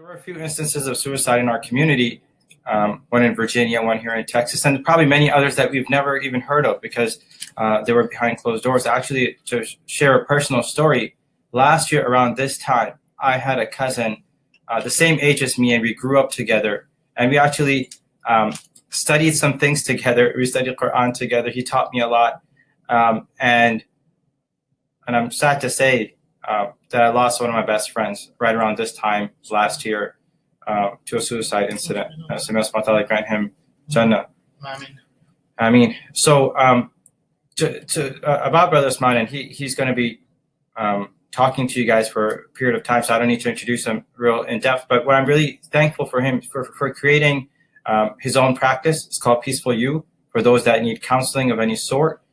were a few instances of suicide in our community, one in Virginia, one here in Texas, and probably many others that we've never even heard of because they were behind closed doors. Actually, to share a personal story, last year around this time, I had a cousin the same age as me, and we grew up together. And we actually studied some things together. We studied Quran together. He taught me a lot. And I'm sad to say that I lost one of my best friends right around this time last year to a suicide incident. So may Allah grant him Jannah. I mean, so about Brother Usman, and he's going to be talking to you guys for a period of time, so I don't need to introduce him real in depth. But what I'm really thankful for him for creating his own practice. It's called Peaceful You, for those that need counseling of any sort,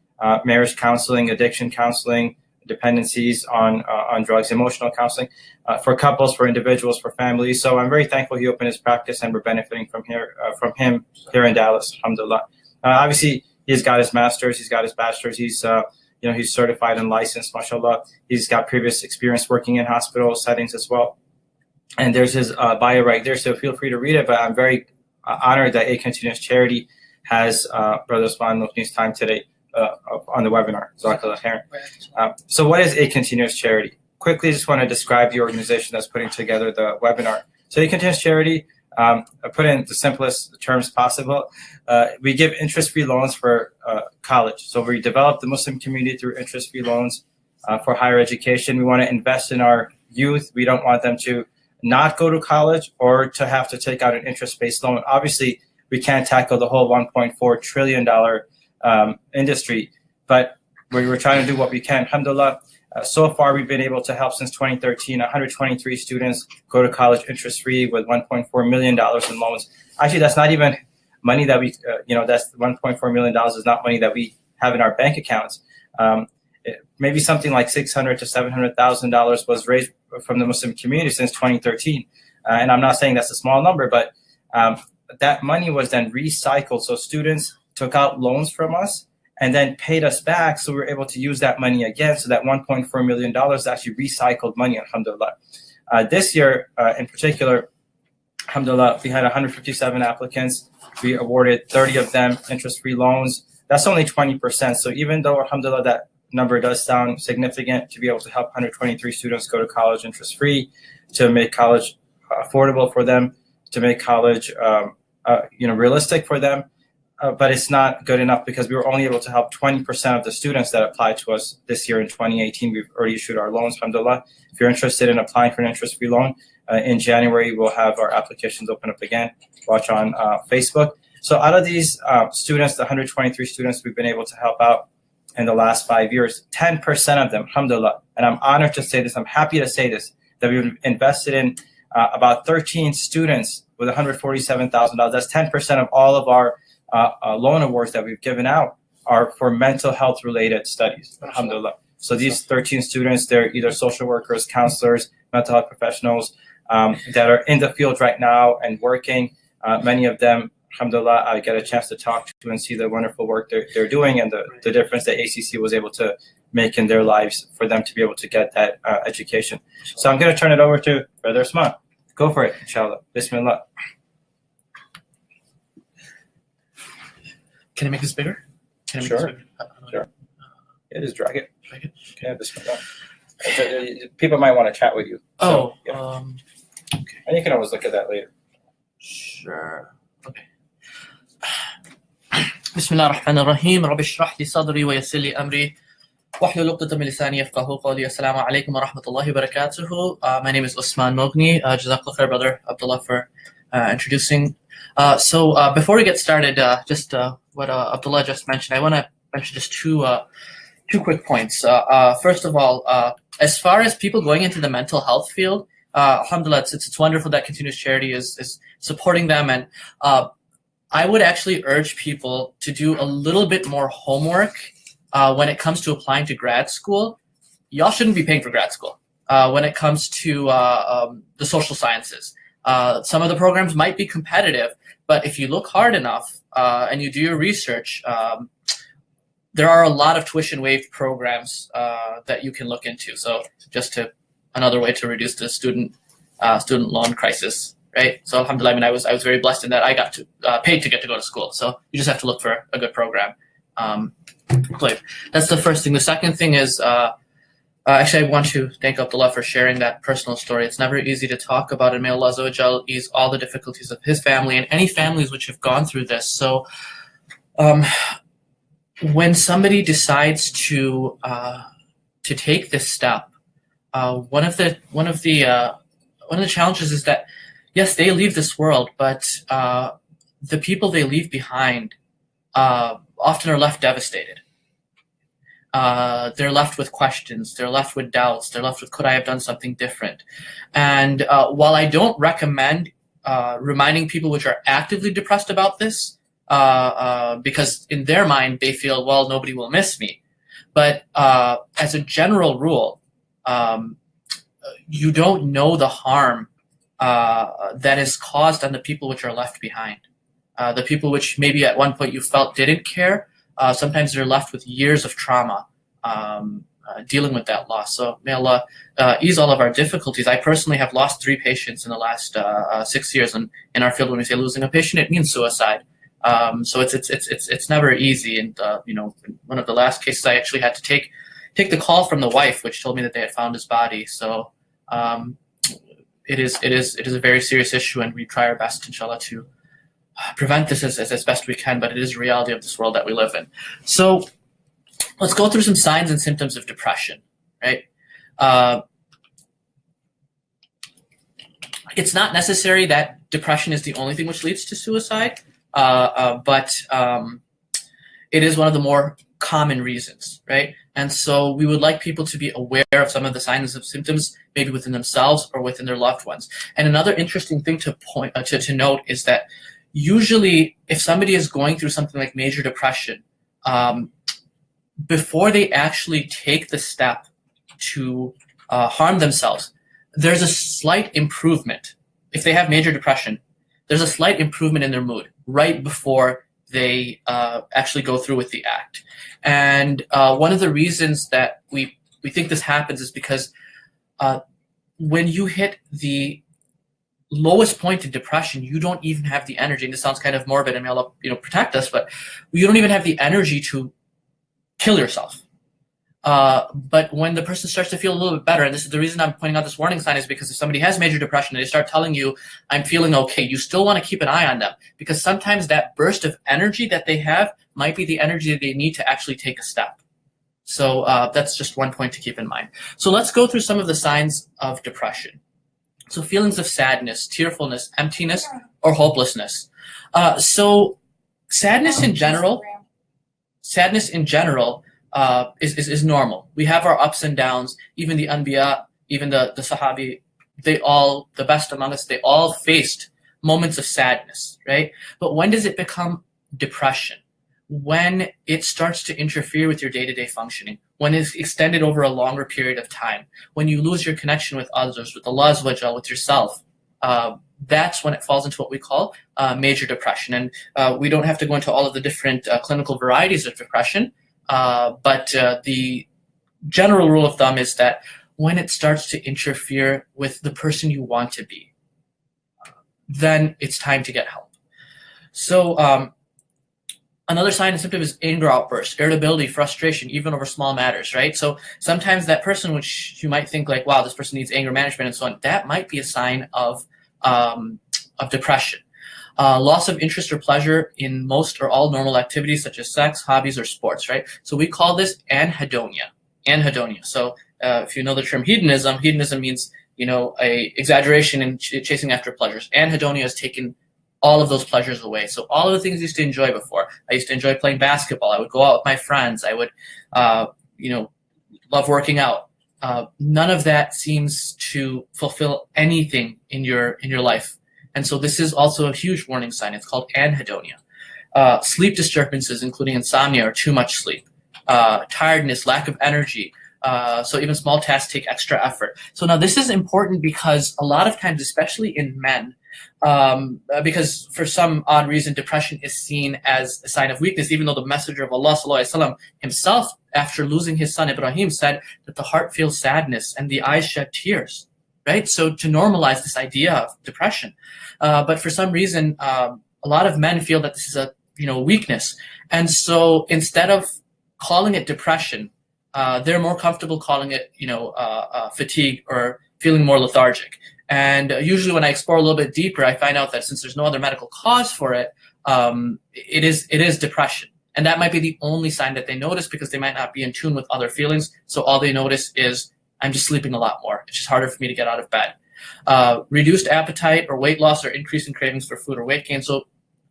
marriage counseling, addiction counseling, dependencies on drugs, emotional counseling, for couples, for individuals, for families. So I'm very thankful he opened his practice, and we're benefiting from him here in Dallas, alhamdulillah. Obviously, he's got his master's, he's got his bachelor's, he's he's certified and licensed, mashallah. He's got previous experience working in hospital settings as well. And there's his bio right there, so feel free to read it. But I'm very honored that A Continuous Charity has Brother Usman Mughni's time today on the webinar. So what is A Continuous Charity? Quickly, just want to describe the organization that's putting together the webinar. So A Continuous Charity, I put in the simplest terms possible. We give interest-free loans for college. So we develop the Muslim community through interest-free loans for higher education. We want to invest in our youth. We don't want them to not go to college or to have to take out an interest-based loan. Obviously, we can't tackle the whole $1.4 trillion industry, but we're trying to do what we can. Alhamdulillah, so far we've been able to help since 2013, 123 students go to college interest-free with $1.4 million in loans. Actually, that's not even money that we, that's $1.4 million is not money that we have in our bank accounts. Maybe something like $600,000 to $700,000 was raised from the Muslim community since 2013. And I'm not saying that's a small number, but that money was then recycled. So students took out loans from us and then paid us back. So we were able to use that money again. So that $1.4 million is actually recycled money, alhamdulillah. This year in particular, alhamdulillah, we had 157 applicants. We awarded 30 of them interest-free loans. That's only 20%. So even though, alhamdulillah, that number does sound significant, to be able to help 123 students go to college interest-free, to make college affordable for them, to make college realistic for them. But it's not good enough because we were only able to help 20% of the students that applied to us this year in 2018. We've already issued our loans, alhamdulillah. If you're interested in applying for an interest-free loan, in January, we'll have our applications open up again. Watch on Facebook. So out of these students, the 123 students we've been able to help out in the last 5 years, 10% of them, alhamdulillah, and I'm honored to say this, I'm happy to say this, that we've invested in about 13 students with $147,000. That's 10% of all of our loan awards that we've given out are for mental health related studies, alhamdulillah. So these 13 students, they're either social workers, counselors, mental health professionals that are in the field right now and working. Many of them, alhamdulillah, I get a chance to talk to and see the wonderful work they're doing and the difference that ACC was able to make in their lives for them to be able to get that education. So I'm going to turn it over to Brother Usman. Go for it, inshallah. Bismillah. Can I make this bigger? Can I make this bigger? Sure. Yeah, just drag it. Drag it? Yeah, bismillah. People might want to chat with you. So, okay. And you can always look at that later. Sure. Okay. بسم الله الرحمن الرحيم رب اشرح لي صدري ويسر لي أمري واحلل عقدة من لساني يفقهوا قولي. Assalamu alaikum wa rahmatullahi wa barakatuhu. My name is Usman Mughni. Jazakallah khair, Brother Abdullah, for introducing. So before we get started, just what Abdullah just mentioned, I want to mention just two quick points. First of all, as far as people going into the mental health field, alhamdulillah, it's wonderful that Continuous Charity is supporting them, and I would actually urge people to do a little bit more homework when it comes to applying to grad school. Y'all shouldn't be paying for grad school when it comes to the social sciences. Some of the programs might be competitive, but if you look hard enough and you do your research, there are a lot of tuition waived programs that you can look into. So just another way to reduce the student student loan crisis, right? So alhamdulillah, I mean, I was very blessed in that I got to paid to get to go to school. So you just have to look for a good program. That's the first thing. The second thing is, actually, I want to thank Abdullah for sharing that personal story. It's never easy to talk about it. May Allah Azza wa Jal ease all the difficulties of his family and any families which have gone through this. So when somebody decides to take this step, one of the challenges is that, yes, they leave this world, but the people they leave behind often are left devastated. They're left with questions. They're left with doubts. They're left with, could I have done something different? And while I don't recommend reminding people which are actively depressed about this, because in their mind they feel, well, nobody will miss me. But as a general rule, you don't know the harm that is caused on the people which are left behind. The people which maybe at one point you felt didn't care, sometimes they're left with years of trauma dealing with that loss. So may Allah ease all of our difficulties. I personally have lost 3 patients in the last 6 years, and in our field, when we say losing a patient, it means suicide. So it's never easy. And one of the last cases, I actually had to take the call from the wife, which told me that they had found his body. So it is a very serious issue, and we try our best, inshallah, to prevent this as best we can, but it is a reality of this world that we live in. So let's go through some signs and symptoms of depression, right? It's not necessary that depression is the only thing which leads to suicide, but it is one of the more common reasons, right? And so we would like people to be aware of some of the signs and symptoms, maybe within themselves or within their loved ones. And another interesting thing to note is that usually, if somebody is going through something like major depression, before they actually take the step to harm themselves, there's a slight improvement. If they have major depression, there's a slight improvement in their mood right before they actually go through with the act. And one of the reasons that we think this happens is because when you hit the lowest point in depression, you don't even have the energy, and this sounds kind of morbid, and may Allah, protect us, but you don't even have the energy to kill yourself. But when the person starts to feel a little bit better, and this is the reason I'm pointing out this warning sign, is because if somebody has major depression and they start telling you, I'm feeling okay, you still want to keep an eye on them, because sometimes that burst of energy that they have might be the energy that they need to actually take a step. So that's just one point to keep in mind. So let's go through some of the signs of depression. So feelings of sadness, tearfulness, emptiness, or hopelessness. So sadness in general is normal. We have our ups and downs. Even the Anbiya, even the Sahabi, the best among us, they all faced moments of sadness, right? But when does it become depression? When it starts to interfere with your day-to-day functioning, when it's extended over a longer period of time, when you lose your connection with others, with Allah, with yourself, that's when it falls into what we call major depression. And we don't have to go into all of the different clinical varieties of depression, but the general rule of thumb is that when it starts to interfere with the person you want to be, then it's time to get help. So another sign and symptom is anger outbursts, irritability, frustration, even over small matters, right? So sometimes that person, which you might think like, wow, this person needs anger management and so on, that might be a sign of depression. Loss of interest or pleasure in most or all normal activities such as sex, hobbies, or sports, right? So we call this anhedonia. Anhedonia. So if you know the term hedonism means, a exaggeration in chasing after pleasures. Anhedonia has taken all of those pleasures away. So all of the things I used to enjoy before. I used to enjoy playing basketball. I would go out with my friends. I would, love working out. None of that seems to fulfill anything in your life. And so this is also a huge warning sign. It's called anhedonia. Sleep disturbances, including insomnia or too much sleep. Tiredness, lack of energy. So even small tasks take extra effort. So now this is important because a lot of times, especially in men, because for some odd reason, depression is seen as a sign of weakness, even though the Messenger of Allah ﷺ himself, after losing his son Ibrahim, said that the heart feels sadness and the eyes shed tears. right? So to normalize this idea of depression. But for some reason, a lot of men feel that this is a weakness. And so instead of calling it depression, they're more comfortable calling it, fatigue or feeling more lethargic. And usually when I explore a little bit deeper, I find out that since there's no other medical cause for it, it is depression. And that might be the only sign that they notice because they might not be in tune with other feelings. So all they notice is, I'm just sleeping a lot more. It's just harder for me to get out of bed. Reduced appetite or weight loss or increase in cravings for food or weight gain. So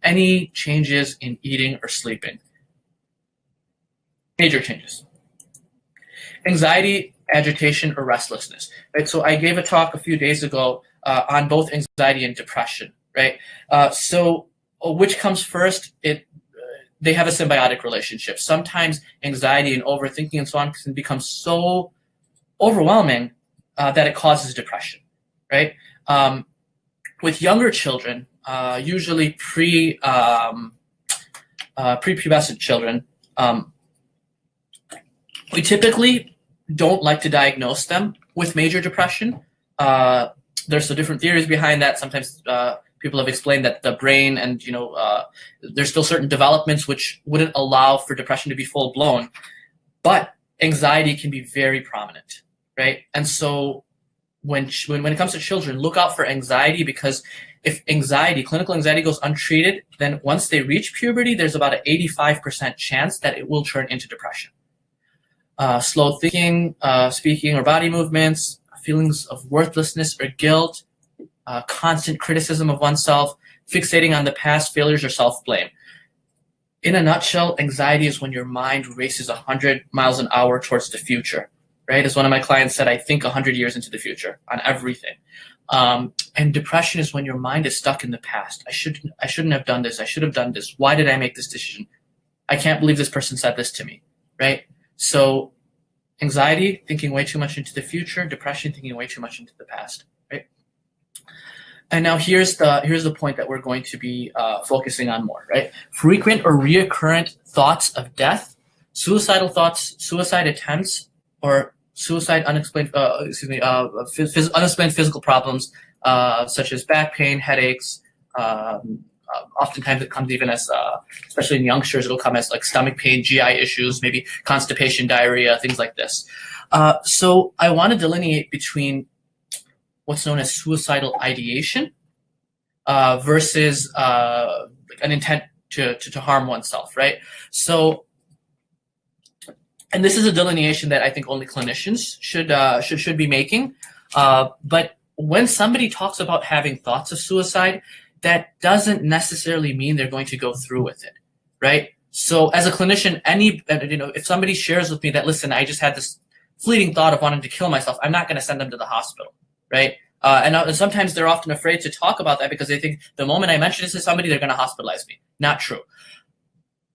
any changes in eating or sleeping. Major changes. Anxiety, agitation, or restlessness. Right. So I gave a talk a few days ago on both anxiety and depression. Right. So which comes first? They have a symbiotic relationship. Sometimes anxiety and overthinking and so on can become so overwhelming that it causes depression, right? With younger children, usually prepubescent children, we typically don't like to diagnose them with major depression. There's some different theories behind that. Sometimes people have explained that the brain and there's still certain developments which wouldn't allow for depression to be full blown, but anxiety can be very prominent, right? And so when it comes to children, look out for anxiety, because if clinical anxiety goes untreated, then once they reach puberty, there's about an 85% chance that it will turn into depression. Slow thinking, speaking or body movements, feelings of worthlessness or guilt, constant criticism of oneself, fixating on the past failures or self-blame. In a nutshell, anxiety is when your mind races 100 miles an hour towards the future, right? As one of my clients said, I think 100 years into the future on everything. And depression is when your mind is stuck in the past. I shouldn't have done this. I should have done this. Why did I make this decision? I can't believe this person said this to me, right? So anxiety, thinking way too much into the future. Depression, thinking way too much into the past, right? And now here's the point that we're going to be focusing on more, right? Frequent or recurrent thoughts of death, suicidal thoughts, suicide attempts, or unexplained physical problems such as back pain, headaches. Oftentimes it comes even as, especially in youngsters, it'll come as like stomach pain, GI issues, maybe constipation, diarrhea, things like this. So I want to delineate between what's known as suicidal ideation versus an intent to harm oneself, right? So, and this is a delineation that I think only clinicians should be making. But when somebody talks about having thoughts of suicide, that doesn't necessarily mean they're going to go through with it, right? So as a clinician, if somebody shares with me that, listen, I just had this fleeting thought of wanting to kill myself, I'm not going to send them to the hospital, right? And sometimes they're often afraid to talk about that because they think the moment I mention this to somebody, they're going to hospitalize me. Not true.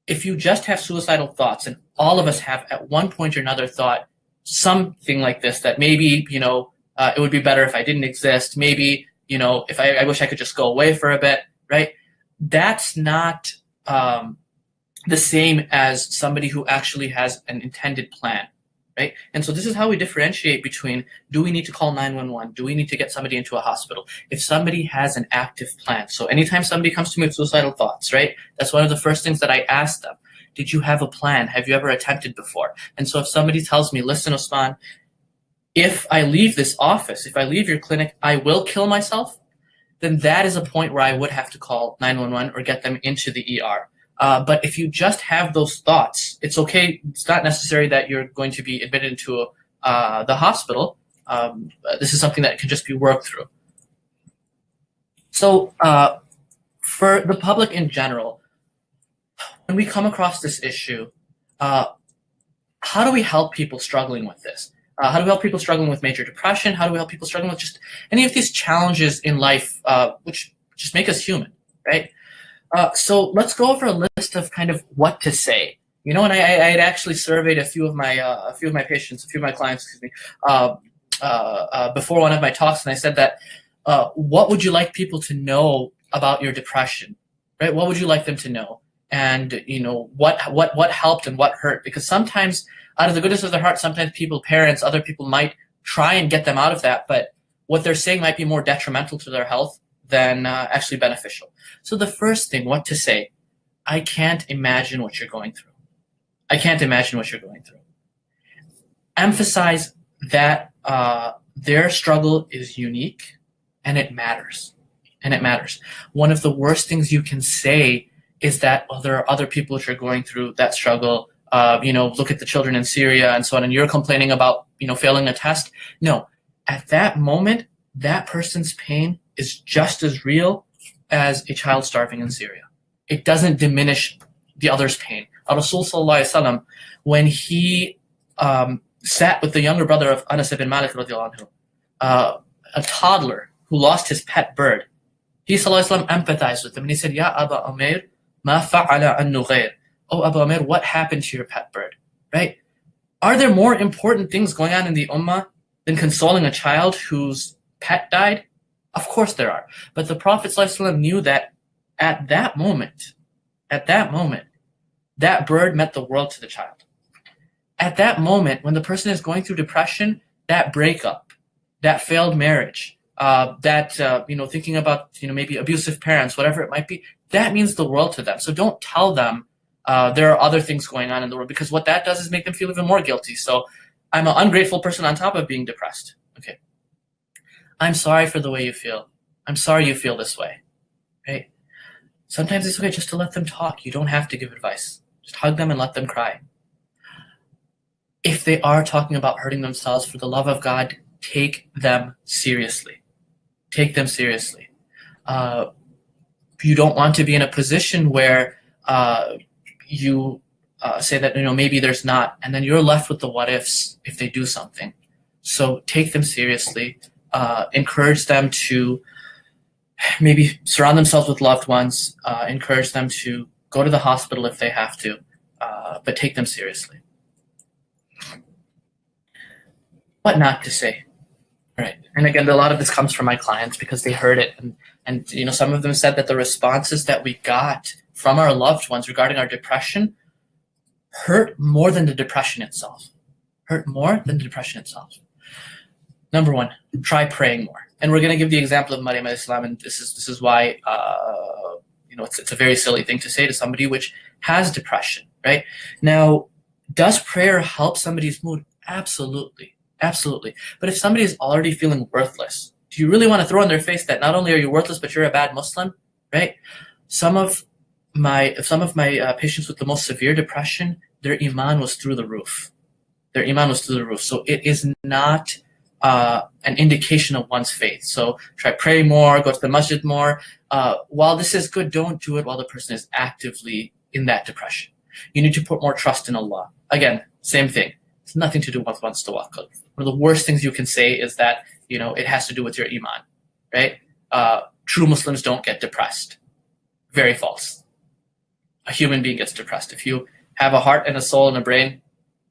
If you just have suicidal thoughts, and all of us have at one point or another thought something like this, that maybe, it would be better if I didn't exist. Maybe, if I wish I could just go away for a bit, right? That's not the same as somebody who actually has an intended plan, right? And so this is how we differentiate between, do we need to call 911? Do we need to get somebody into a hospital? If somebody has an active plan. So anytime somebody comes to me with suicidal thoughts, right? That's one of the first things that I ask them. Did you have a plan? Have you ever attempted before? And so if somebody tells me, listen, Usman, if I leave this office, if I leave your clinic, I will kill myself, then that is a point where I would have to call 911 or get them into the ER. But if you just have those thoughts, it's okay. It's not necessary that you're going to be admitted into the hospital. This is something that can just be worked through. So for the public in general, when we come across this issue, how do we help people struggling with this? How do we help people struggling with major depression? How do we help people struggling with just any of these challenges in life, which just make us human, right? So let's go over a list of kind of what to say. And I had actually surveyed a few of my patients, a few of my clients, before one of my talks, and I said that, what would you like people to know about your depression, right? What would you like them to know? And what helped and what hurt? Because sometimes, out of the goodness of their heart, sometimes parents, other people might try and get them out of that. But what they're saying might be more detrimental to their health than actually beneficial. So the first thing, what to say, I can't imagine what you're going through. I can't imagine what you're going through. Emphasize that their struggle is unique and it matters. And it matters. One of the worst things you can say is that, well, there are other people which are going through that struggle. Look at the children in Syria and so on, and you're complaining about, failing a test. No, at that moment, that person's pain is just as real as a child starving in Syria. It doesn't diminish the other's pain. Rasul sallallahu alaihi wasallam, when he sat with the younger brother of Anas ibn Malik radiallahu anhu, a toddler who lost his pet bird, he sallallahu alaihi wasallam empathized with him and he said, Ya Aba Umair, ma fa'ala an-nughair. Oh, Abu Umair, what happened to your pet bird? Right? Are there more important things going on in the ummah than consoling a child whose pet died? Of course there are. But the Prophet ﷺ knew that at that moment, that bird meant the world to the child. At that moment, when the person is going through depression, that breakup, that failed marriage, thinking about, maybe abusive parents, whatever it might be, that means the world to them. So don't tell them there are other things going on in the world, because what that does is make them feel even more guilty. So I'm an ungrateful person on top of being depressed. Okay. I'm sorry for the way you feel. I'm sorry you feel this way. Right? Sometimes it's okay just to let them talk. You don't have to give advice. Just hug them and let them cry. If they are talking about hurting themselves, for the love of God, take them seriously. Take them seriously. You don't want to be in a position where you say that, maybe there's not, and then you're left with the what ifs if they do something. So take them seriously. Encourage them to maybe surround themselves with loved ones. Encourage them to go to the hospital if they have to, but take them seriously. What not to say, right? And again, a lot of this comes from my clients because they heard it, and some of them said that the responses that we got from our loved ones regarding our depression hurt more than the depression itself. Number one, try praying more. And we're going to give the example of Maryam al-Islam, and this is why it's a very silly thing to say to somebody which has depression, right? Now, does prayer help somebody's mood? Absolutely. But if somebody is already feeling worthless, do you really want to throw in their face that not only are you worthless, but you're a bad Muslim, right? Some of my patients with the most severe depression, their iman was through the roof. So it is not an indication of one's faith. So try pray more, go to the masjid more. While this is good, don't do it while the person is actively in that depression. You need to put more trust in Allah. Again, same thing. It's nothing to do with one's tawakkul. One of the worst things you can say is that, it has to do with your iman, right? True Muslims don't get depressed. Very false. A human being gets depressed. If you have a heart and a soul and a brain,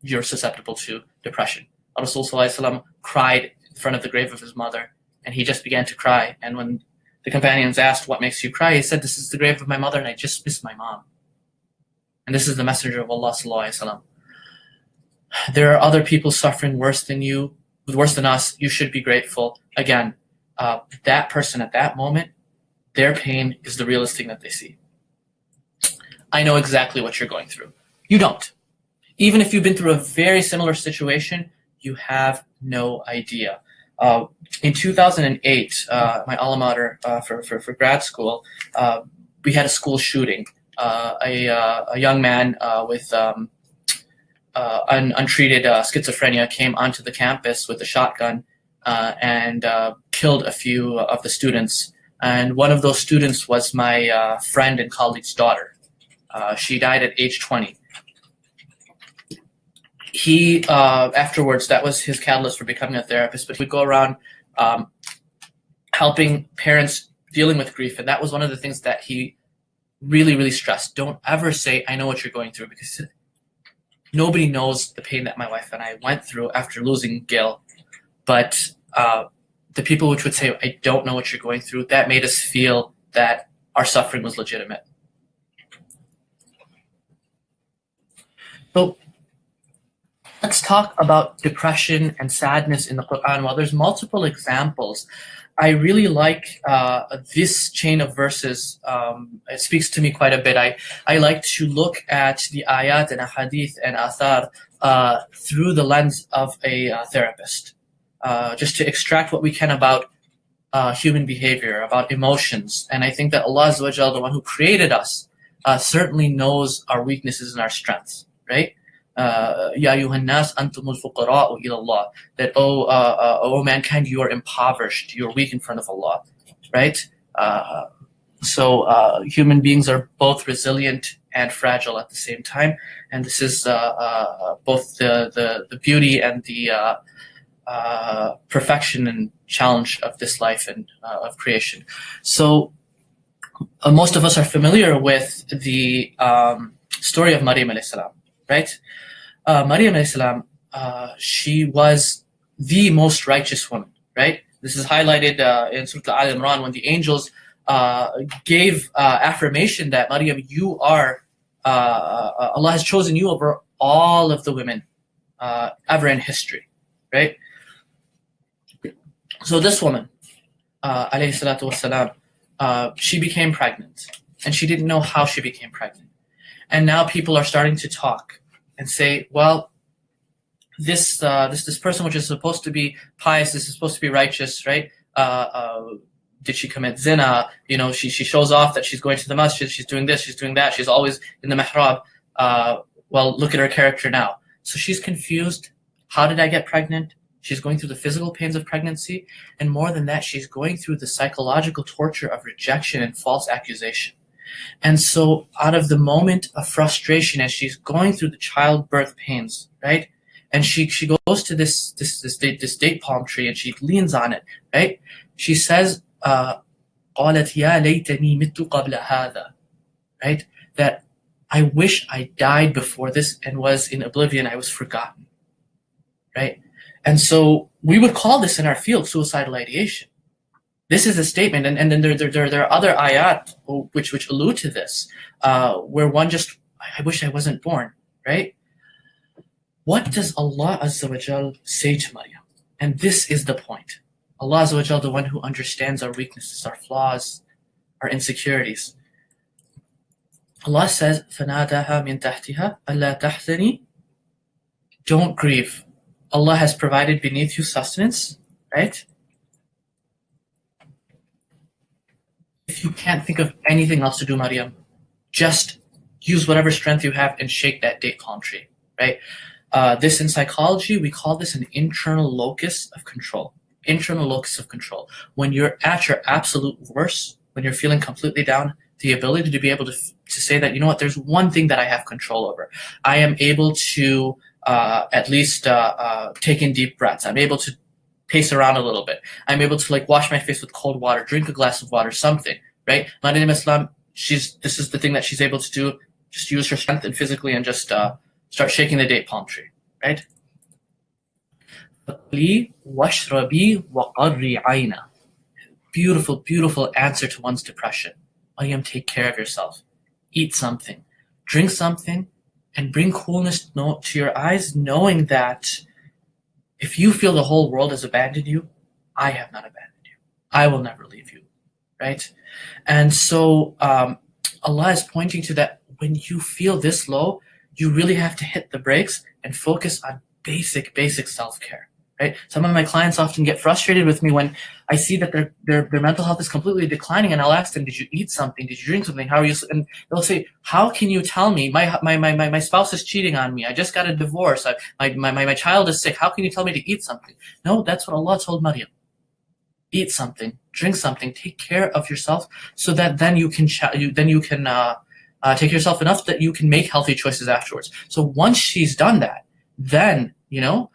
you're susceptible to depression. Rasul sallallahu alaihi wasallam cried in front of the grave of his mother, and he just began to cry. And when the companions asked, what makes you cry? He said, this is the grave of my mother, and I just miss my mom. And this is the messenger of Allah sallallahu alaihi wasallam. There are other people suffering worse than you, worse than us. You should be grateful. Again, that person at that moment, their pain is the realest thing that they see. I know exactly what you're going through. You don't. Even if you've been through a very similar situation, you have no idea. In 2008, my alma mater for grad school, we had a school shooting. A young man with untreated schizophrenia came onto the campus with a shotgun and killed a few of the students. And one of those students was my friend and colleague's daughter. She died at age 20. He, afterwards, that was his catalyst for becoming a therapist, but he'd go around helping parents dealing with grief. And that was one of the things that he really, really stressed. Don't ever say, I know what you're going through, because nobody knows the pain that my wife and I went through after losing Gil. But the people which would say, I don't know what you're going through, that made us feel that our suffering was legitimate. So let's talk about depression and sadness in the Quran. While there's multiple examples, I really like this chain of verses. It speaks to me quite a bit. I like to look at the ayat and ahadith and athar through the lens of a therapist, just to extract what we can about human behavior, about emotions. And I think that Allah Azza wa Jalla, the one who created us, certainly knows our weaknesses and our strengths, right? Ya ayyuhan nas antumul fuqara'u ila Allah. That, oh mankind, you are impoverished, you are weak in front of Allah, right? So human beings are both resilient and fragile at the same time, and this is both the beauty and the perfection and challenge of this life and of creation. So most of us are familiar with the story of Maryam alayhi salam, right? Maryam alayhi salam, she was the most righteous woman, right? This is highlighted in Surah Al-Imran when the angels gave affirmation that Maryam, you are, Allah has chosen you over all of the women ever in history, right? So this woman, alayhi salatu wassalam, she became pregnant, and she didn't know how she became pregnant. And now people are starting to talk and say, well, this person, which is supposed to be pious, this is supposed to be righteous, right? Did she commit zina? You know, she shows off that she's going to the masjid, she's doing this, she's doing that, she's always in the mihrab. Well, look at her character now. So she's confused. How did I get pregnant? She's going through the physical pains of pregnancy, and more than that, she's going through the psychological torture of rejection and false accusation. And so out of the moment of frustration, as she's going through the childbirth pains, right? And she goes to this date palm tree, and she leans on it, right? She says, قالت يا ليتني مت قبل هذا, right? That I wish I died before this and was in oblivion, I was forgotten, right? And so we would call this in our field suicidal ideation. This is a statement, and then there are other ayat which allude to this, where one just, I wish I wasn't born, right? What does Allah Azza wa Jal say to Maryam? And this is the point. Allah Azza wa Jal, the one who understands our weaknesses, our flaws, our insecurities. Allah says, فَنَادَاهَا مِن تَحْتِهَا أَلَّا تَحْزَنِي. Don't grieve. Allah has provided beneath you sustenance, right? If you can't think of anything else to do, Maryam, just use whatever strength you have and shake that date palm tree, right? This in psychology, we call this an internal locus of control. Internal locus of control. When you're at your absolute worst, when you're feeling completely down, the ability to be able to say that, you know what, there's one thing that I have control over. I am able to at least take in deep breaths. I'm able to pace around a little bit. I'm able to wash my face with cold water, drink a glass of water, something, right? Maryam Islam, this is the thing that she's able to do. Just use her strength and physically and just start shaking the date palm tree, right? Beautiful, beautiful answer to one's depression. Maryam, take care of yourself. Eat something, drink something, and bring coolness to your eyes, knowing that if you feel the whole world has abandoned you, I have not abandoned you. I will never leave you, right? And so Allah is pointing to that when you feel this low, you really have to hit the brakes and focus on basic self-care, right? Some of my clients often get frustrated with me when I see that their mental health is completely declining, and I'll ask them, did you eat something? Did you drink something? How are you? And they'll say, how can you tell me my spouse is cheating on me? I just got a divorce. My child is sick. How can you tell me to eat something? No, that's what Allah told Maryam. Eat something, drink something, take care of yourself, so that then you can take yourself enough that you can make healthy choices afterwards. So once she's done that, then Allah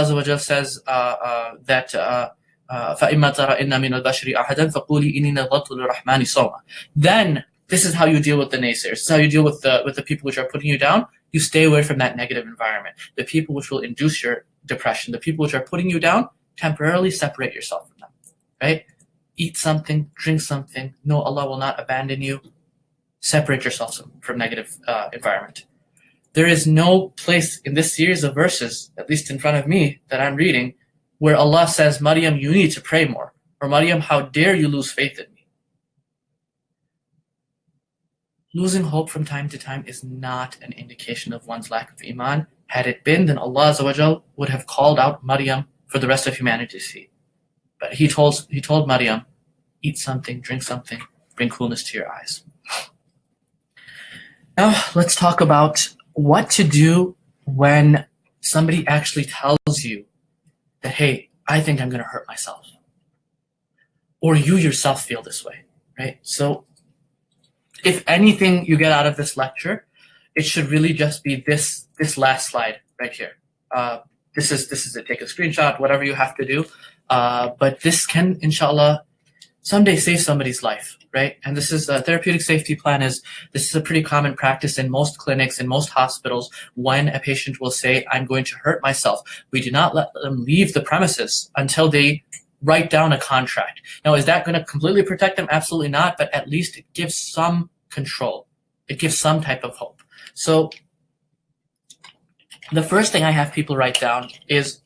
Azza wa Jalla says that فَإِمَّا تَرَئِنَّ مِنَ الْبَشَرِ أَحَدًا فَقُولِي إِنِّي نَذَرْتُ لِلرَّحْمَنِ صَوْمًا. Then this is how you deal with the naysayers. This is how you deal with the people which are putting you down. You stay away from that negative environment. The people which will induce your depression, the people which are putting you down, temporarily separate yourself from them, right? Eat something, drink something. No, Allah will not abandon you. Separate yourself from negative environment. There is no place in this series of verses, at least in front of me, that I'm reading, where Allah says, Maryam, you need to pray more. Or Maryam, how dare you lose faith in me? Losing hope from time to time is not an indication of one's lack of iman. Had it been, then Allah Azza wa Jal would have called out Maryam for the rest of humanity to see. But He told Maryam, eat something, drink something, bring coolness to your eyes. Now, let's talk about what to do when somebody actually tells you that, hey, I think I'm going to hurt myself. Or you yourself feel this way, right? So if anything you get out of this lecture, it should really just be this last slide right here. This is it. Take a screenshot, whatever you have to do. But this can, inshallah, someday save somebody's life, right? And this is a therapeutic safety plan. This is a pretty common practice in most clinics, in most hospitals, when a patient will say, I'm going to hurt myself. We do not let them leave the premises until they write down a contract. Now, is that going to completely protect them? Absolutely not, but at least it gives some control. It gives some type of hope. So the first thing I have people write down is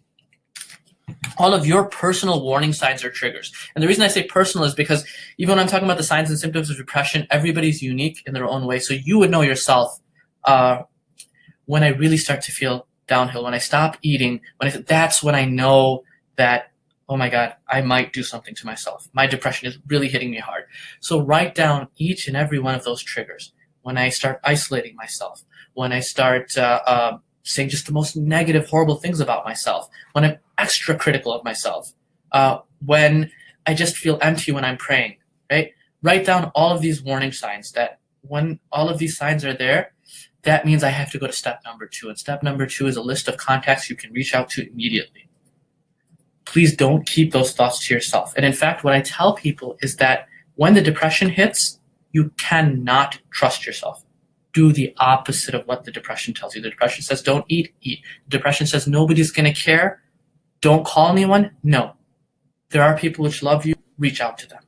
all of your personal warning signs or triggers. And the reason I say personal is because even when I'm talking about the signs and symptoms of depression, everybody's unique in their own way. So you would know yourself when I really start to feel downhill, when I stop eating, that's when I know that, oh my God, I might do something to myself. My depression is really hitting me hard. So write down each and every one of those triggers. When I start isolating myself, when I start saying just the most negative, horrible things about myself, when I'm extra critical of myself, when I just feel empty when I'm praying, right? Write down all of these warning signs. That when all of these signs are there, that means I have to go to step number 2. And step number 2 is a list of contacts you can reach out to immediately. Please don't keep those thoughts to yourself. And in fact, what I tell people is that when the depression hits, you cannot trust yourself. Do the opposite of what the depression tells you. The depression says, don't eat, eat. The depression says, nobody's going to care. Don't call anyone. No. There are people which love you. Reach out to them,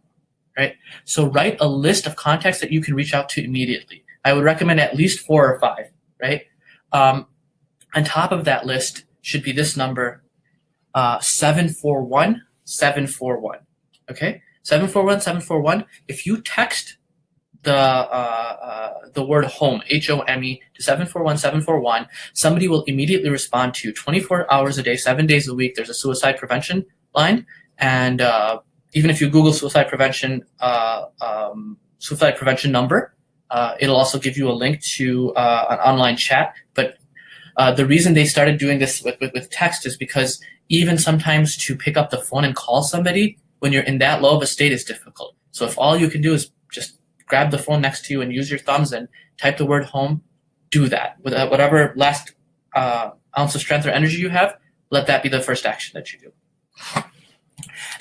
right? So write a list of contacts that you can reach out to immediately. I would recommend at least 4 or 5, right? On top of that list should be this number, 741-741, okay? 741-741. If you text the word home, HOME, to 741-741, somebody will immediately respond to you 24 hours a day, 7 days a week. There's a suicide prevention line. And even if you Google suicide prevention number, it'll also give you a link to an online chat. But the reason they started doing this with text is because even sometimes to pick up the phone and call somebody when you're in that low of a state is difficult. So if all you can do is just grab the phone next to you and use your thumbs and type the word home, do that. With whatever last ounce of strength or energy you have, let that be the first action that you do.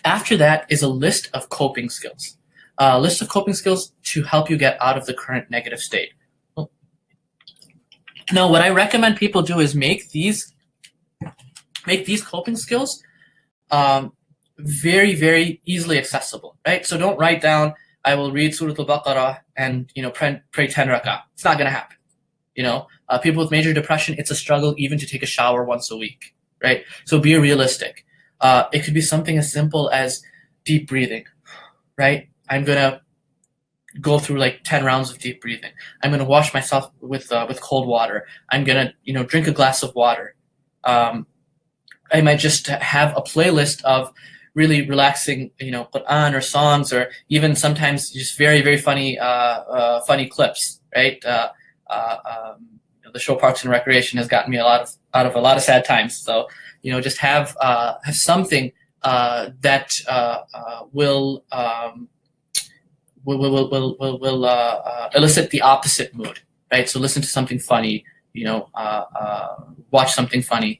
After that is a list of coping skills. A list of coping skills to help you get out of the current negative state. Now, what I recommend people do is make these coping skills very, very easily accessible, right? So don't write down, I will read Surah Al-Baqarah and pray 10 rak'ah. It's not going to happen. People with major depression, it's a struggle even to take a shower once a week, right? So be realistic. It could be something as simple as deep breathing, right? I'm going to go through like 10 rounds of deep breathing. I'm going to wash myself with cold water. I'm going to drink a glass of water. I might just have a playlist of really relaxing, Quran or songs, or even sometimes just very, very funny clips, right? The show Parks and Recreation has gotten me out of a lot of sad times. So, just have something that will elicit the opposite mood, right? So listen to something funny, watch something funny.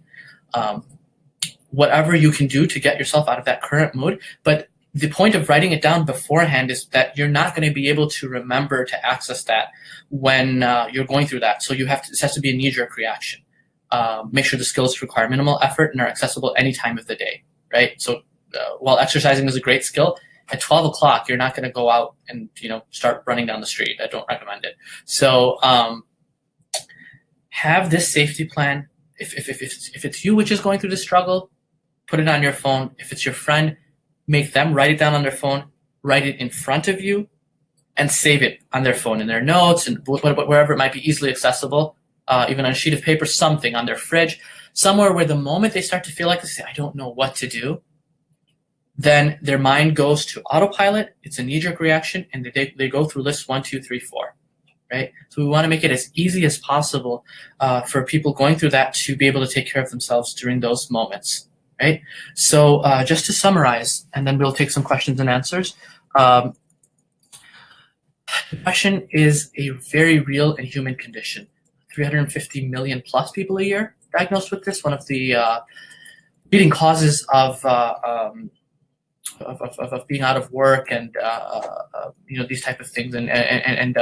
Whatever you can do to get yourself out of that current mood. But the point of writing it down beforehand is that you're not going to be able to remember to access that when you're going through that. So it has to be a knee-jerk reaction. Make sure the skills require minimal effort and are accessible any time of the day, right? So while exercising is a great skill, at 12 o'clock, you're not going to go out and, start running down the street. I don't recommend it. So have this safety plan. If it's you which is going through the struggle, put it on your phone. If it's your friend, make them write it down on their phone, write it in front of you, and save it on their phone, in their notes, and wherever it might be easily accessible, even on a sheet of paper, something on their fridge, somewhere where the moment they start to feel like this, I don't know what to do, then their mind goes to autopilot. It's a knee-jerk reaction, and they go through lists 1, 2, 3, 4. Right? So we want to make it as easy as possible for people going through that to be able to take care of themselves during those moments. Right? So just to summarize, and then we'll take some questions and answers. Depression is a very real and human condition. 350 million plus people a year diagnosed with this. One of the leading causes of being out of work and these type of things, and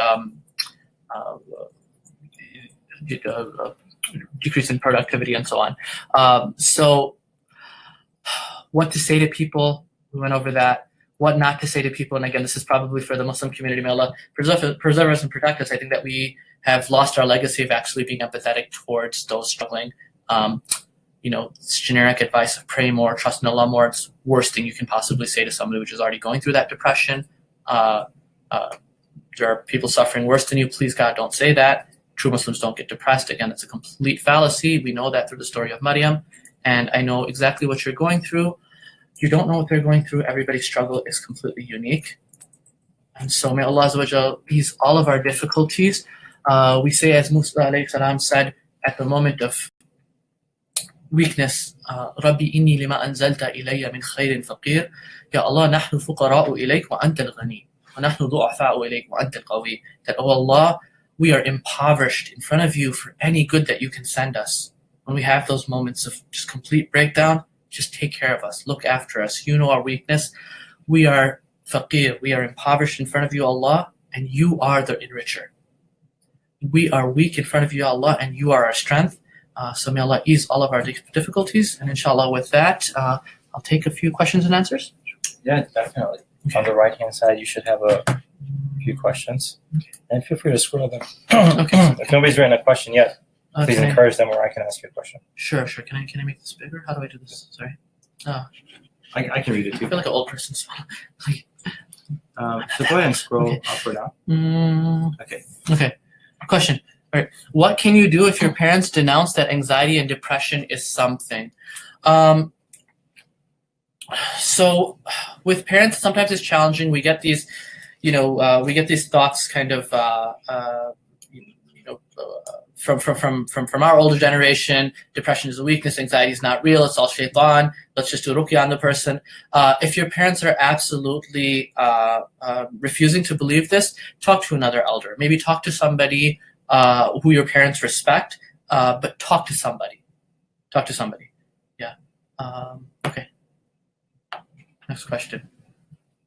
decrease in productivity and so on. So what to say to people, we went over that. What not to say to people, and again, this is probably for the Muslim community. May Allah preserve us and protect us. I think that we have lost our legacy of actually being empathetic towards those struggling. It's generic advice of pray more, trust in Allah more. It's the worst thing you can possibly say to somebody which is already going through that depression. There are people suffering worse than you. Please, God, don't say that. True Muslims don't get depressed. Again, it's a complete fallacy. We know that through the story of Maryam, and I know exactly what you're going through. You don't know what they're going through. Everybody's struggle is completely unique. And so may Allah Azza wa Jal ease all of our difficulties. We say, as Musa alayhi salam said, at the moment of weakness, Rabbi inni lima anzalta ilayya min khayrin faqir. Ya Allah, nahnu fuqara'u ilayk wa anta al-ghani. Wa nahnu du'afa'u ilayk wa anta al-qawi. That, oh Allah, we are impoverished in front of you for any good that you can send us. When we have those moments of just complete breakdown, just take care of us, look after us. You know our weakness. We are faqir, we are impoverished in front of you, Allah, and you are the enricher. We are weak in front of you, Allah, and you are our strength. So may Allah ease all of our difficulties. And inshallah, with that, I'll take a few questions and answers. Yeah, definitely. Okay. On the right-hand side, you should have a few questions. Okay. And feel free to scroll them. Okay. If nobody's written a question yet, please encourage them, or I can ask you a question. Sure. Can I make this bigger? How do I do this? Sorry. I can read it too. I feel like an old person. So go ahead and scroll up or down. Okay. Question. All right. What can you do if your parents denounce that anxiety and depression is something? So with parents, sometimes it's challenging. We get these, thoughts kind of, from our older generation. Depression is a weakness. Anxiety is not real. It's all shaitan. Let's just do ruqya on the person. If your parents are absolutely refusing to believe this, talk to another elder. Maybe talk to somebody who your parents respect, but talk to somebody. Yeah. Okay. Next question.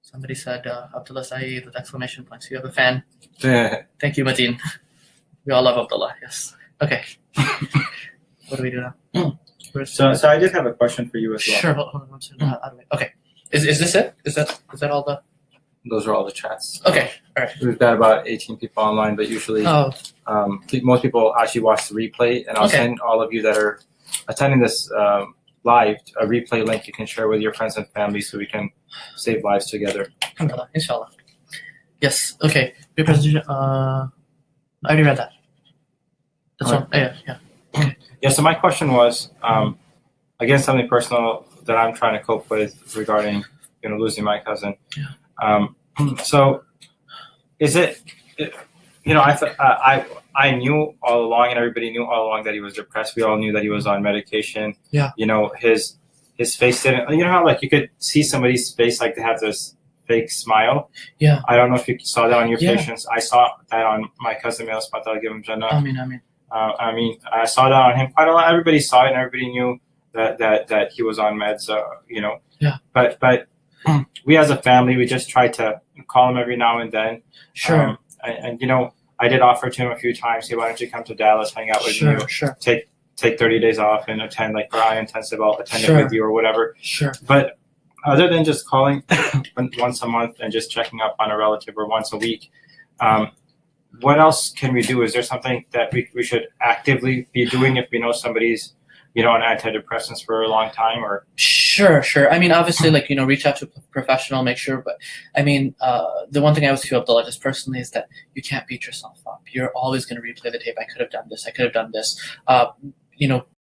Somebody said, Abdullah Saeed with exclamation points. You have a fan. Thank you, Mateen. We all love Abdullah, yes. Okay. What do we do now? So I did have a question for you as well. Sure, hold on one second. Okay. Is this it? Is that all the... Those are all the chats. Okay, all right. We've got about 18 people online, but usually most people actually watch the replay, and I'll send all of you that are attending this live a replay link you can share with your friends and family so we can save lives together. Alhamdulillah, inshallah. Yes, okay. Your presentation, I already read that. That's all. Yeah. Okay. Yeah, so my question was, again, something personal that I'm trying to cope with regarding, losing my cousin. Yeah. So is it, I knew all along, and everybody knew all along that he was depressed. We all knew that he was on medication. Yeah. His face didn't, how like you could see somebody's face, like they have this fake smile. Yeah. I don't know if you saw that on your patients. I saw that on my cousin. May Allah give him Jannah. Ameen. I saw that on him quite a lot. Everybody saw it, and everybody knew that he was on meds. Yeah. But we as a family, we just tried to call him every now and then. Sure. I did offer to him a few times, hey, why don't you come to Dallas, hang out with me, sure. take 30 days off and attend like Quran intensive, I'll attend it with you or whatever. Sure. But other than just calling once a month and just checking up on a relative or once a week, what else can we do? Is there something that we should actively be doing if we know somebody's, on antidepressants for a long time? Or Sure. I mean, obviously, reach out to a professional, make sure. But I mean, the one thing I always feel, Abdullah, just personally, is that you can't beat yourself up. You're always going to replay the tape. I could have done this. I could have done this.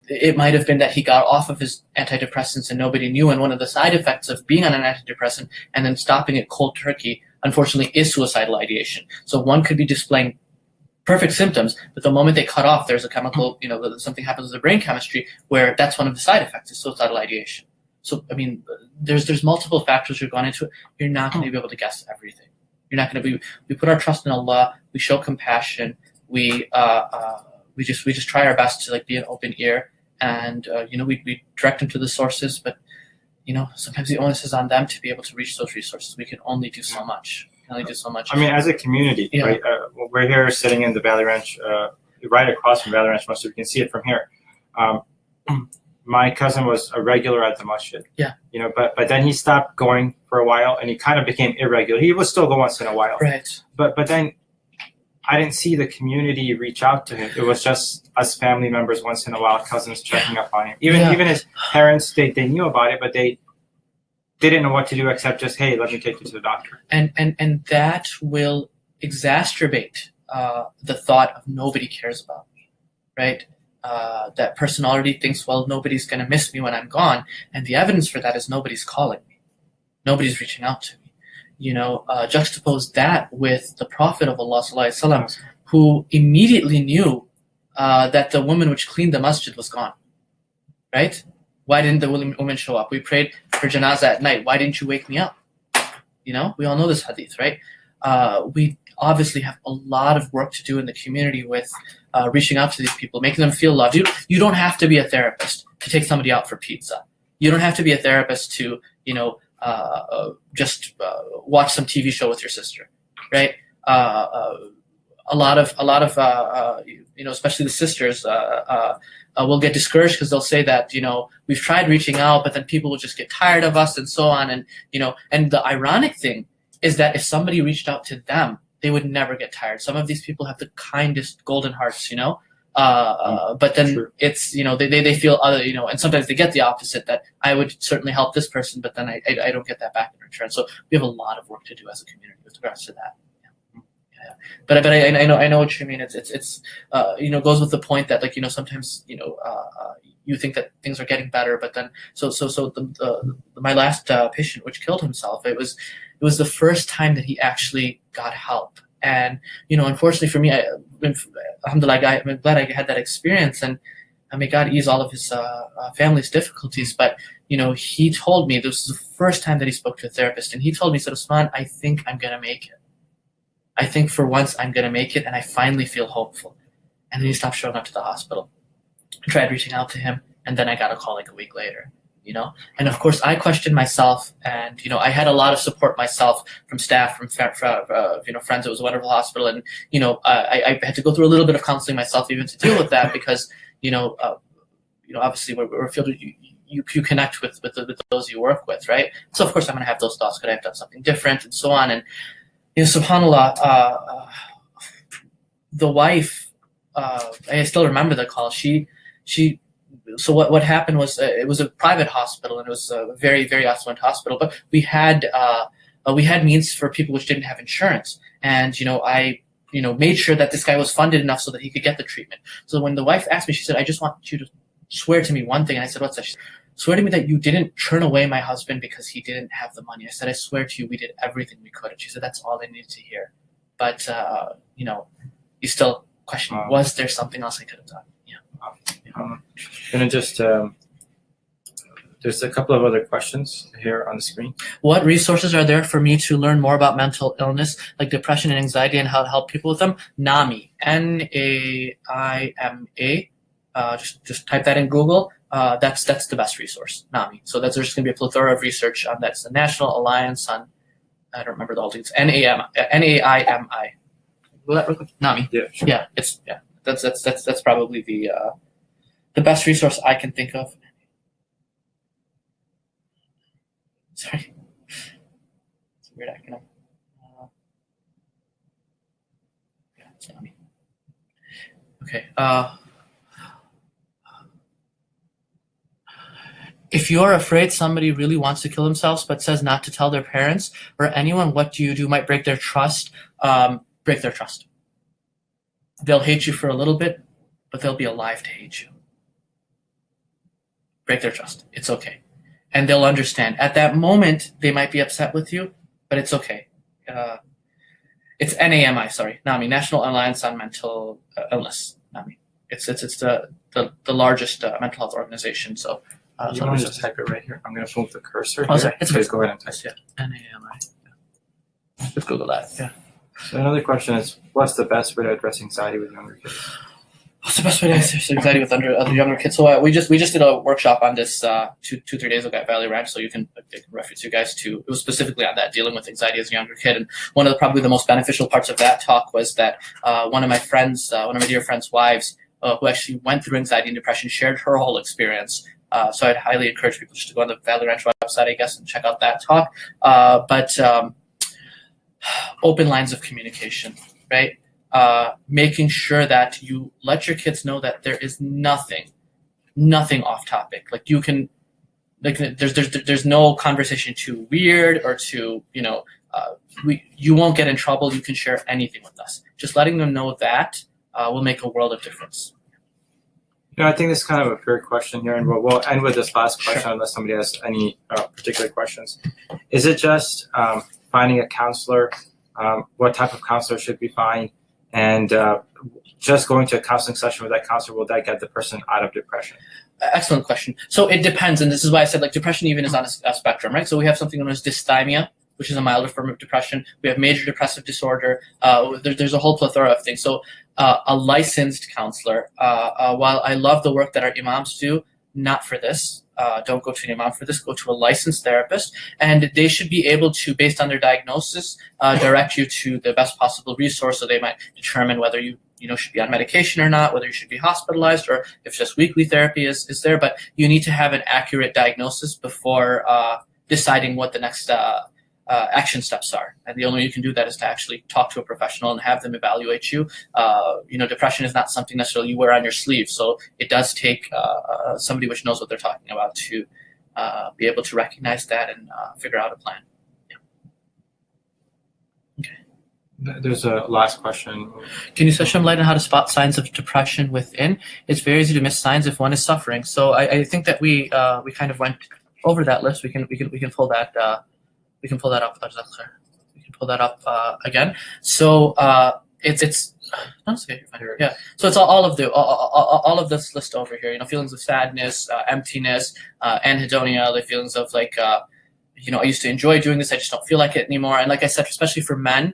It might have been that he got off of his antidepressants and nobody knew. And one of the side effects of being on an antidepressant and then stopping it cold turkey, unfortunately, is suicidal ideation. So one could be displaying perfect symptoms, but the moment they cut off, there's a chemical, something happens with the brain chemistry where that's one of the side effects is suicidal ideation. So, I mean, there's multiple factors you've gone into it. You're not going to be able to guess everything. You're not going to be. We put our trust in Allah. We show compassion. We just try our best to be an open ear, and we direct them to the sources. But sometimes the onus is on them to be able to reach those resources. We can only do so much. I mean, as a community, right? We're here sitting in the Valley Ranch, right across from Valley Ranch, so you can see it from here. My cousin was a regular at the masjid. Yeah. But then he stopped going for a while, and he kind of became irregular. He would still go once in a while. Right. But then I didn't see the community reach out to him. It was just us family members once in a while, cousins checking up on him. Even his parents, they knew about it, but they didn't know what to do except just, hey, let me take you to the doctor. And that will exacerbate the thought of nobody cares about me, right? That person already thinks, well, nobody's going to miss me when I'm gone. And the evidence for that is nobody's calling me. Nobody's reaching out to me. Juxtapose that with the Prophet of Allah, ﷺ, who immediately knew that the woman which cleaned the masjid was gone, right? Why didn't the woman show up? We prayed for janazah at night. Why didn't you wake me up? We all know this hadith, right? We obviously have a lot of work to do in the community with reaching out to these people, making them feel loved. You don't have to be a therapist to take somebody out for pizza. You don't have to be a therapist to, just watch some TV show with your sister, right? A lot of especially the sisters will get discouraged because they'll say that, we've tried reaching out, but then people will just get tired of us and so on. And, and the ironic thing is that if somebody reached out to them, they would never get tired. Some of these people have the kindest golden hearts, but then it's, they feel other, and sometimes they get the opposite, that I would certainly help this person, but then I don't get that back in return. So we have a lot of work to do as a community with regards to that. Yeah. But I know what you mean. It's goes with the point that sometimes you think that things are getting better, but then so my last patient which killed himself, it was the first time that he actually got help. And unfortunately for me, alhamdulillah, I'm glad I had that experience, and may God ease all of his family's difficulties. But he told me this was the first time that he spoke to a therapist, and he told me, he said, Usman, I think I'm gonna make it. I think for once I'm gonna make it, and I finally feel hopeful. And then he stopped showing up to the hospital. I tried reaching out to him, and then I got a call a week later. And of course I questioned myself, and I had a lot of support myself from staff, from friends. It was a wonderful hospital, and I had to go through a little bit of counseling myself even to deal with that, because obviously we're a field you connect with those you work with, right? So of course I'm going to have those thoughts. Could I have done something different, and so on? And subhanallah, the wife, I still remember the call. So what happened was, it was a private hospital, and it was a very, very affluent hospital, but we had means for people which didn't have insurance. And, I made sure that this guy was funded enough so that he could get the treatment. So when the wife asked me, she said, I just want you to swear to me one thing. And I said, what's that? She said, swear to me that you didn't turn away my husband because he didn't have the money. I said, I swear to you, we did everything we could. And she said, that's all I needed to hear. But, you still question, was there something else I could have done? Gonna just there's a couple of other questions here on the screen. What resources are there for me to learn more about mental illness, like depression and anxiety, and how to help people with them? NAMI, Naima. Just type that in Google. That's the best resource, NAMI. So there's going to be a plethora of research on that. It's the National Alliance on, I don't remember the whole thing. It's NAIMI. NAMI. Yeah. Sure. Yeah. That's probably the best resource I can think of. Sorry. It's a weird acronym. Okay. If you're afraid somebody really wants to kill themselves but says not to tell their parents or anyone, what do you do? Might break their trust. Break their trust. They'll hate you for a little bit, but they'll be alive to hate you. Break their trust. It's okay. And they'll understand. At that moment, they might be upset with you, but it's okay. It's NAMI, NAMI, National Alliance on Mental Illness. NAMI. It's the largest mental health organization. So you want to just type it right here? I'm going to move the cursor. Oh, sorry. It's Please go ahead and type. Yeah. NAMI. Yeah. Let's Google that. Yeah. So another question is, what's the best way to address anxiety with younger kids? What's the best way to address anxiety with other younger kids? So we just did a workshop on this 2-3 days ago at Valley Ranch. So you can reference you guys to. It was specifically on that, dealing with anxiety as a younger kid. And one of probably the most beneficial parts of that talk was that one of my dear friends' wives, who actually went through anxiety and depression, shared her whole experience. So I'd highly encourage people just to go on the Valley Ranch website, I guess, and check out that talk. But open lines of communication, right? Making sure that you let your kids know that there is nothing off topic. Like you can, there's no conversation too weird or too, you won't get in trouble. You can share anything with us. Just letting them know that will make a world of difference. I think this is kind of a fair question here, and we'll end with this last question unless somebody has any particular questions. Is it just finding a counselor? What type of counselor should we find? And just going to a counseling session with that counselor, will that get the person out of depression? Excellent question. So it depends, and this is why I said depression even is on a spectrum, right? So we have something known as dysthymia, which is a milder form of depression. We have major depressive disorder. There's a whole plethora of things. So a licensed counselor, while I love the work that our imams do, not for this. Don't go to an imam for this. Go to a licensed therapist, and they should be able to, based on their diagnosis, direct you to the best possible resource. So they might determine whether you should be on medication or not, whether you should be hospitalized, or if just weekly therapy is there. But you need to have an accurate diagnosis before deciding what the next action steps are. And the only way you can do that is to actually talk to a professional and have them evaluate you. Depression is not something necessarily you wear on your sleeve. So it does take somebody which knows what they're talking about to be able to recognize that and figure out a plan. Yeah. Okay. There's a last question. Can you shed some light on how to spot signs of depression within? It's very easy to miss signs if one is suffering. So I think that we kind of went over that list. We can pull that. We can pull that up. We can pull that up again. So it's okay. Yeah. So it's all of this list over here. Feelings of sadness, emptiness, anhedonia, the feelings of I used to enjoy doing this. I just don't feel like it anymore. And like I said, especially for men,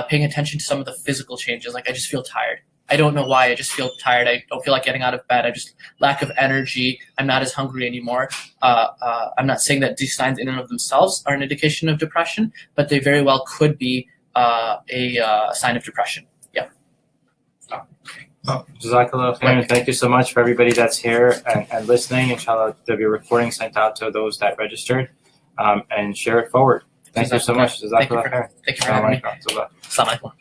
paying attention to some of the physical changes. Like I just feel tired. I don't know why. I just feel tired. I don't feel like getting out of bed. I just lack of energy. I'm not as hungry anymore. I'm not saying that these signs in and of themselves are an indication of depression, but they very well could be a sign of depression. Yeah. Jazakallah khairan. Thank you so much for everybody that's here and listening. Inshallah, there'll be a recording sent out to those that registered, and share it forward. Thank you so much. Jazakallah khairan. Thank you for having me. Assalamu alaikum.